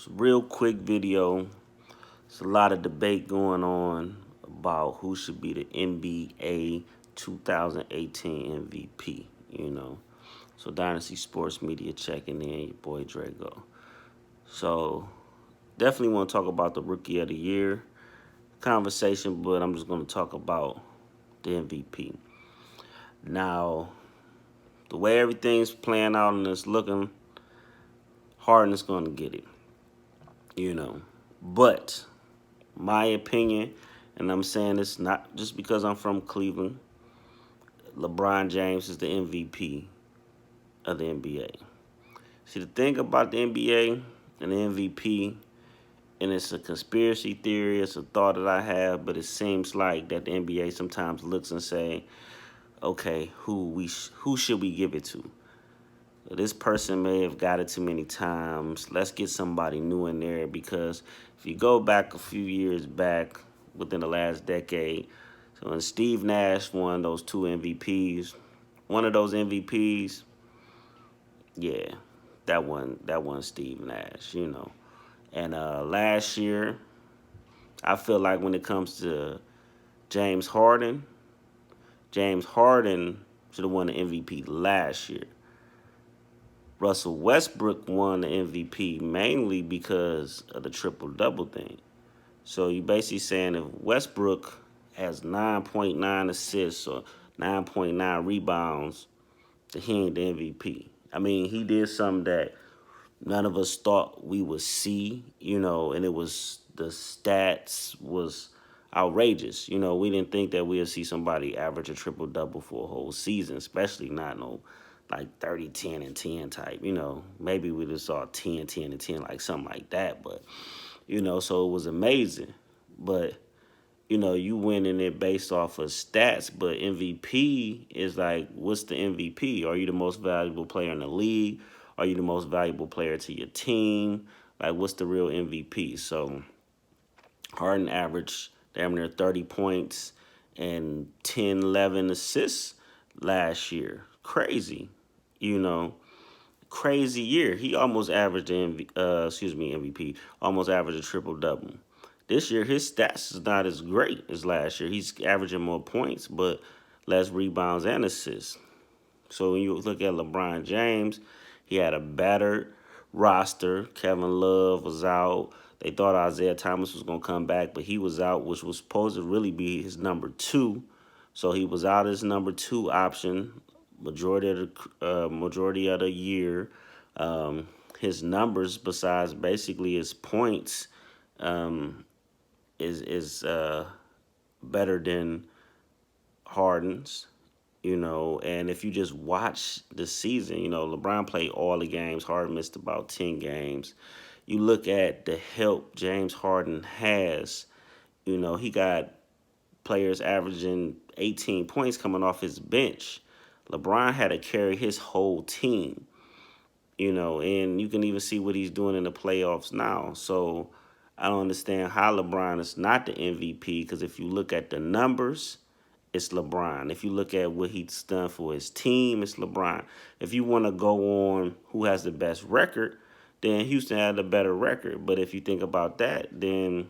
It's a real quick video. There's a lot of debate going on about who should be the NBA 2018 MVP, So Dynasty Sports Media checking in, your boy Drago. So definitely want to talk about the Rookie of the Year conversation, but I'm just going to talk about the MVP. Now, the way everything's playing out and it's looking, Harden's going to get it, But my opinion, and I'm saying this not just because I'm from Cleveland, LeBron James is the MVP of the NBA. See, the thing about the NBA and the MVP, and it's a conspiracy theory, it's a thought that I have, but it seems like that the NBA sometimes looks and say, okay, who should we give it to? This person may have got it too many times. Let's get somebody new in there, because if you go back a few years back within the last decade, so when Steve Nash won those two MVPs, one of those MVPs, yeah, that one Steve Nash, And last year, I feel like when it comes to James Harden should have won the MVP last year. Russell Westbrook won the MVP mainly because of the triple-double thing. So you're basically saying if Westbrook has 9.9 assists or 9.9 rebounds, then he ain't the MVP. I mean, he did something that none of us thought we would see, and it was, the stats was outrageous. We didn't think that we'd see somebody average a triple-double for a whole season, especially not like 30, 10, and 10 type. Maybe we just saw 10, 10, and 10, like something like that. But, so it was amazing. But, you winning it based off of stats. But MVP is like, what's the MVP? Are you the most valuable player in the league? Are you the most valuable player to your team? Like, what's the real MVP? So Harden averaged damn near 30 points and 10, 11 assists last year. Crazy, Crazy year. He almost averaged MVP, almost averaged a triple-double. This year, his stats is not as great as last year. He's averaging more points, but less rebounds and assists. So when you look at LeBron James, he had a battered roster. Kevin Love was out. They thought Isaiah Thomas was going to come back, but he was out, which was supposed to really be his number two. So he was out as number two option majority of the year. His numbers, besides basically his points, is better than Harden's. And if you just watch the season, LeBron played all the games. Harden missed about 10 games. You look at the help James Harden has, he got players averaging 18 points coming off his bench. LeBron had to carry his whole team, and you can even see what he's doing in the playoffs now. So I don't understand how LeBron is not the MVP, because if you look at the numbers, it's LeBron. If you look at what he's done for his team, it's LeBron. If you want to go on who has the best record, then Houston had a better record. But if you think about that, then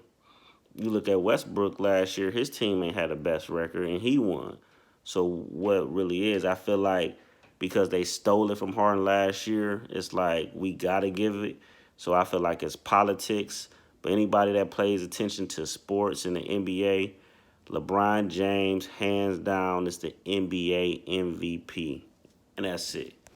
you look at Westbrook last year, his team ain't had the best record, and he won. So what really is, I feel like because they stole it from Harden last year, it's like we got to give it. So I feel like it's politics. But anybody that pays attention to sports in the NBA, LeBron James, hands down, is the NBA MVP. And that's it.